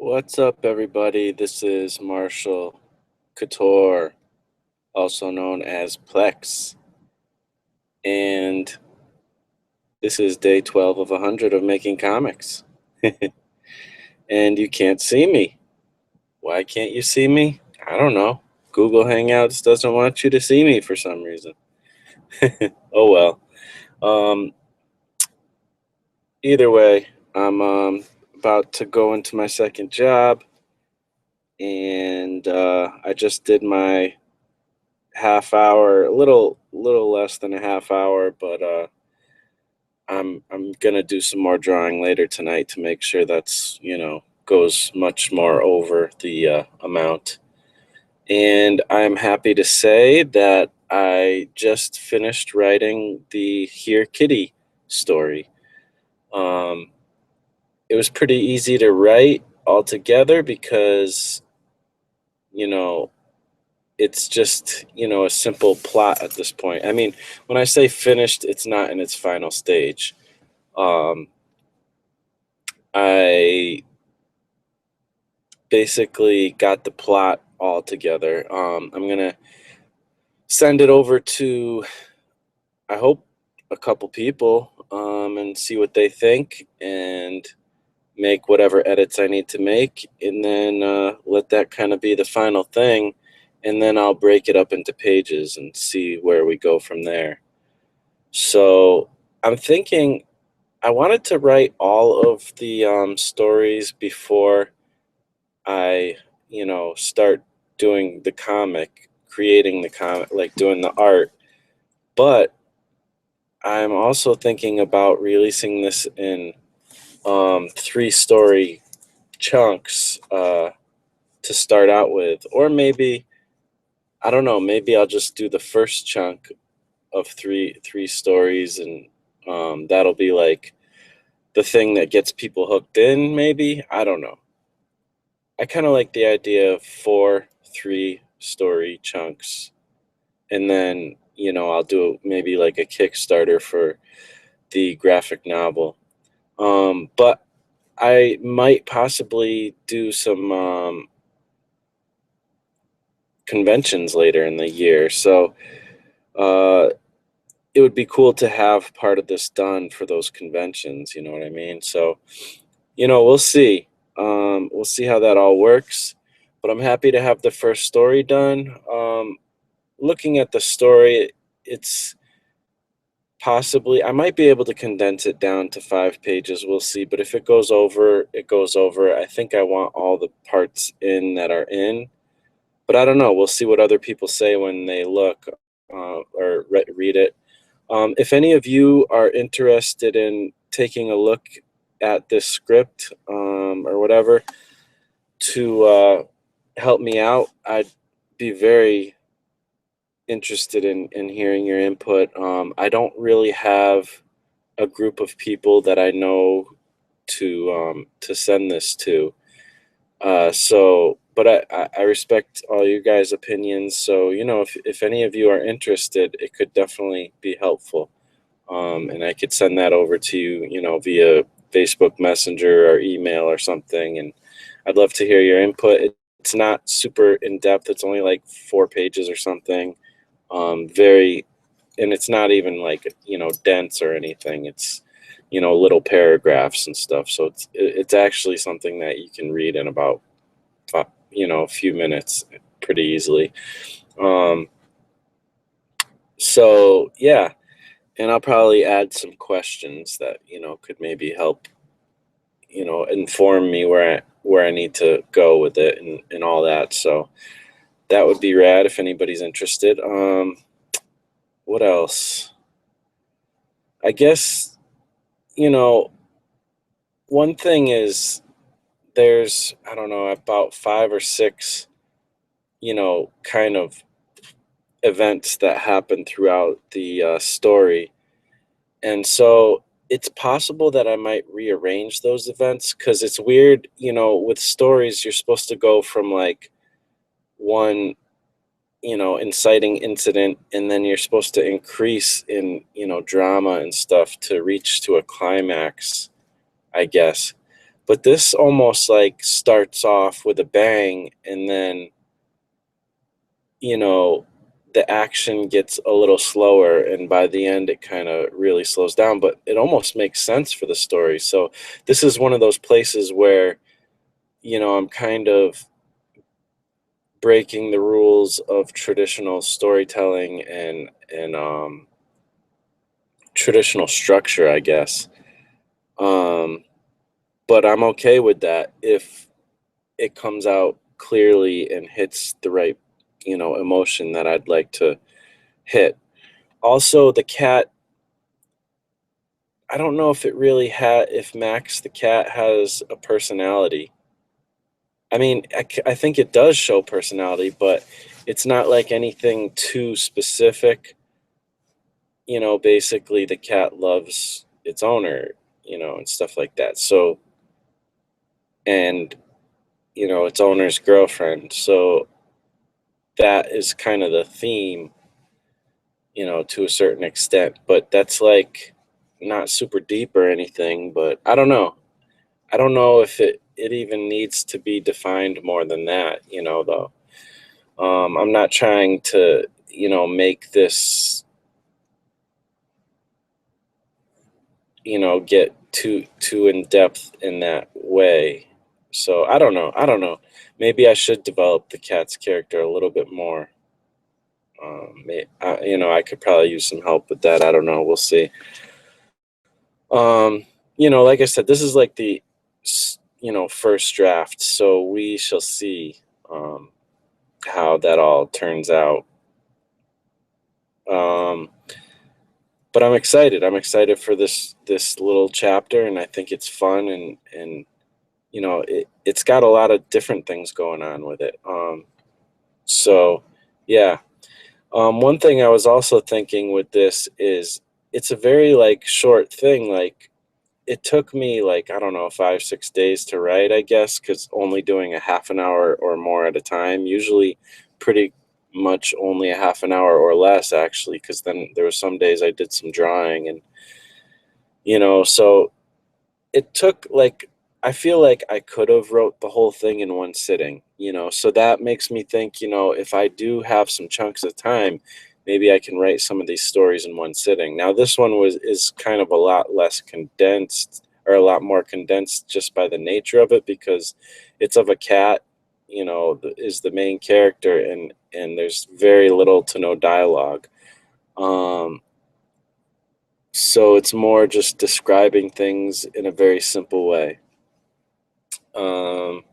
What's up, everybody? This is Marshall Couture, also known as Plex, and this is day 12 of 100 of making comics. And you can't see me. Why can't you see me? I don't know. Google Hangouts doesn't want you to see me for some reason. Oh well. Um, Either way, I'm about to go into my second job, and I just did my half hour, a little less than a half hour, but I'm gonna do some more drawing later tonight to make sure that's goes much more over the amount. And I'm happy to say that I just finished writing the Here Kitty story. Um, it was pretty easy to write altogether because you know it's just a simple plot at this point. I mean, when I say finished, it's not in its final stage. um, I basically got the plot all together. I'm gonna send it over to, I hope, a couple people, and see what they think, and make whatever edits I need to make, and then let that kind of be the final thing, and then I'll break it up into pages and see where we go from there. So I'm thinking I wanted to write all of the stories before I, start doing the comic, creating the comic, like doing the art. But I'm also thinking about releasing this in three-story chunks to start out with, or maybe I don't know. Maybe I'll just do the first chunk of three stories, and that'll be like the thing that gets people hooked in. Maybe I don't know. I kind of like the idea of four three-story chunks, and then I'll do maybe like a Kickstarter for the graphic novel. But I might possibly do some conventions later in the year, so uh, it would be cool to have part of this done for those conventions. You know what I mean? So we'll see. We'll see how that all works. But I'm happy to have the first story done. Looking at the story, it's possibly, I might be able to condense it down to 5 pages. We'll see. But if it goes over, it goes over. I think I want all the parts in that are in. But I don't know. We'll see what other people say when they look or read it. If any of you are interested in taking a look at this script or whatever to help me out, I'd be very interested in hearing your input. I don't really have a group of people that I know to send this to. But I respect all you guys' opinions. So, if any of you are interested, it could definitely be helpful. And I could send that over to you, via Facebook Messenger or email or something. And I'd love to hear your input. It's not super in depth. It's only like 4 pages or something. Very, and it's not even like, dense or anything. It's, little paragraphs and stuff. So it's actually something that you can read in about, a few minutes pretty easily. Um, so yeah, and I'll probably add some questions that could maybe help inform me where I need to go with it, and all that. So that would be rad if anybody's interested. What else? I guess you know one thing is, there's, I don't know, about 5 or 6 kind of events that happen throughout the story. And so it's possible that I might rearrange those events, because it's weird, with stories, you're supposed to go from like one, inciting incident, and then you're supposed to increase in, drama and stuff to reach to a climax, I guess. But this almost like starts off with a bang, and then, you know, the action gets a little slower, and by the end it kind of really slows down, but it almost makes sense for the story. So this is one of those places where, I'm kind of breaking the rules of traditional storytelling and traditional structure, I guess. Um, but I'm okay with that if it comes out clearly and hits the right, emotion that I'd like to hit. Also, the cat, I don't know if it really if Max the cat has a personality. I mean, I think it does show personality, but it's not like anything too specific. Basically the cat loves its owner, and stuff like that. So, and, its owner's girlfriend. So that is kind of the theme, to a certain extent, but that's like not super deep or anything, but I don't know. I don't know if it even needs to be defined more than that, though. I'm not trying to, make this, get too in depth in that way. So I don't know. I don't know. Maybe I should develop the cat's character a little bit more. I could probably use some help with that. I don't know. We'll see. Like I said, this is like the first draft, so we shall see how that all turns out. Um, but I'm excited. I'm excited for this little chapter, and I think it's fun, and it's got a lot of different things going on with it. So yeah. One thing I was also thinking with this is it's a very like short thing. Like it took me like, I don't know, 5, 6 days to write, I guess, because only doing a half an hour or more at a time. Usually, pretty much only a half an hour or less, actually, because then there were some days I did some drawing, and so it took like, I feel like I could have wrote the whole thing in one sitting, so that makes me think, if I do have some chunks of time, maybe I can write some of these stories in one sitting. Now this one is kind of a lot less condensed, or a lot more condensed, just by the nature of it, because it's of a cat, is the main character, and there's very little to no dialogue. Um, so it's more just describing things in a very simple way. Um,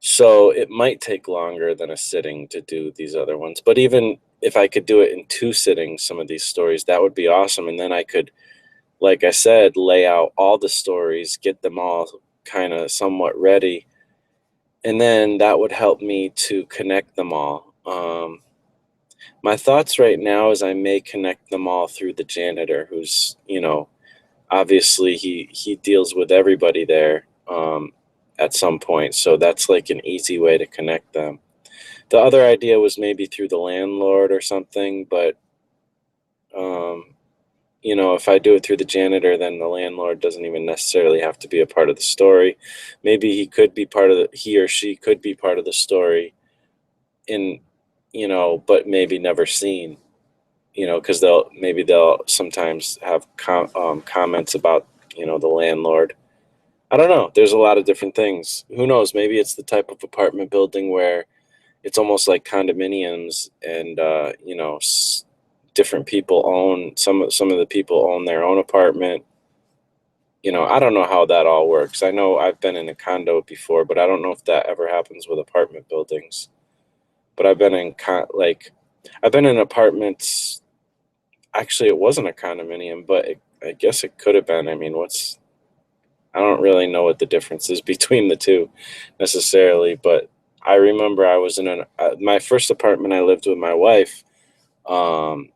so it might take longer than a sitting to do these other ones. But even if I could do it in 2 sittings, some of these stories, that would be awesome. And then I could, like I said, lay out all the stories, get them all kind of somewhat ready. And then that would help me to connect them all. My thoughts right now is I may connect them all through the janitor, who's, obviously he deals with everybody there, at some point, so that's like an easy way to connect them. The other idea was maybe through the landlord or something, but um, if I do it through the janitor, then the landlord doesn't even necessarily have to be a part of the story. Maybe he or she could be part of the story, in but maybe never seen, because they'll sometimes have comments about, the landlord. I don't know. There's a lot of different things. Who knows? Maybe it's the type of apartment building where it's almost like condominiums, and different people own some of the people own their own apartment. I don't know how that all works. I know I've been in a condo before, but I don't know if that ever happens with apartment buildings. But I've been in apartments. Actually, it wasn't a condominium, but I guess it could have been. I mean, I don't really know what the difference is between the two necessarily, but I remember I was in my first apartment I lived with my wife. Um,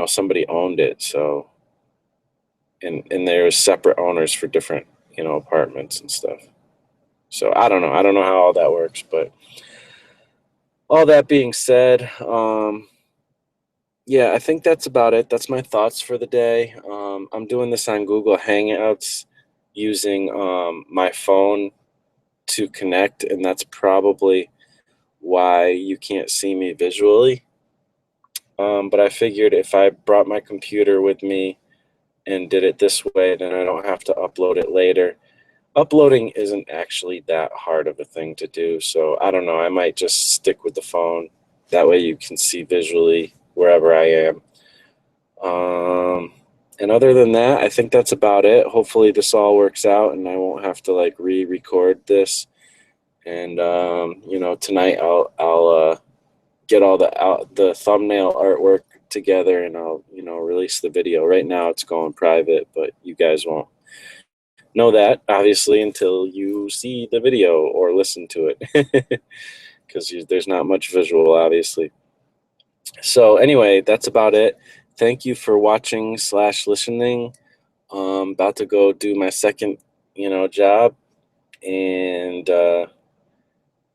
somebody owned it, so, and there's separate owners for different, apartments and stuff. So I don't know. I don't know how all that works, but all that being said, yeah, I think that's about it. That's my thoughts for the day. I'm doing this on Google Hangouts. using my phone to connect, and that's probably why you can't see me visually. But I figured if I brought my computer with me and did it this way, then I don't have to upload it later. Uploading isn't actually that hard of a thing to do, so I don't know, I might just stick with the phone. That way you can see visually wherever I am. Um, and other than that, I think that's about it. Hopefully this all works out and I won't have to like re-record this. And tonight I'll get all the thumbnail artwork together, and I'll release the video. Right now it's going private, but you guys won't know that obviously until you see the video or listen to it, because there's not much visual obviously. So anyway, that's about it. Thank you for watching / listening. About to go do my second job, and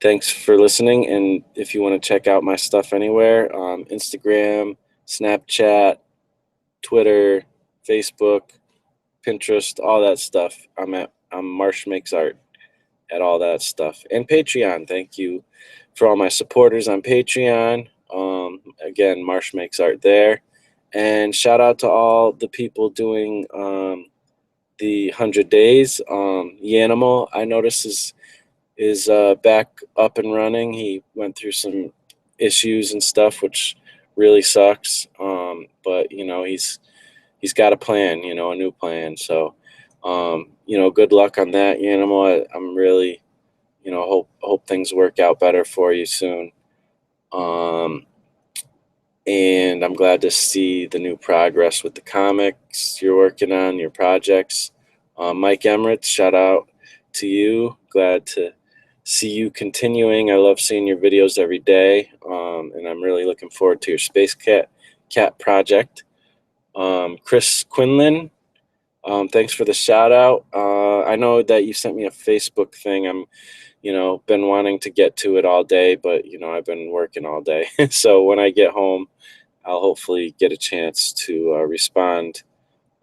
thanks for listening. And if you want to check out my stuff anywhere, Instagram, Snapchat, Twitter, Facebook, Pinterest, all that stuff, I'm Marsh Makes Art at all that stuff. And Patreon. Thank you for all my supporters on Patreon. Again, Marsh Makes Art there. And shout out to all the people doing the 100 days. Yanimal, I noticed, is back up and running. He went through some issues and stuff, which really sucks. But he's got a plan, a new plan. So good luck on that, Yanimal. I'm really hope things work out better for you soon. And I'm glad to see the new progress with the comics you're working on, your projects. Mike Emmerich, shout out to you. Glad to see you continuing. I love seeing your videos every day, and I'm really looking forward to your Space Cat project. Chris Quinlan, thanks for the shout out. I know that you sent me a Facebook thing. I'm been wanting to get to it all day, but I've been working all day. So when I get home, I'll hopefully get a chance to respond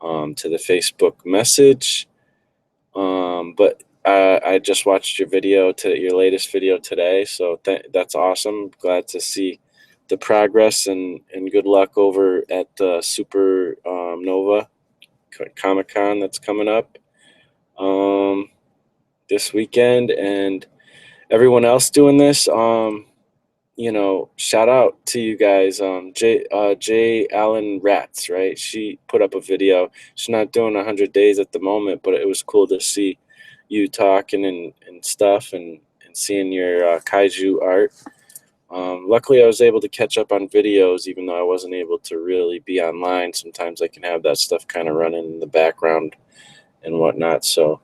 to the Facebook message. But I just watched your your latest video today, so that's awesome. Glad to see the progress, and good luck over at Super Nova Comic-Con that's coming up this weekend, and everyone else doing this. Shout out to you guys. J Allen Ratz, right? She put up a video. She's not doing 100 days at the moment, but it was cool to see you talking and stuff, and seeing your kaiju art. Luckily, I was able to catch up on videos, even though I wasn't able to really be online. Sometimes I can have that stuff kind of running in the background and whatnot. So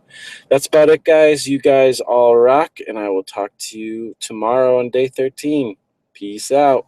that's about it, guys. You guys all rock, and I will talk to you tomorrow on day 13. Peace out.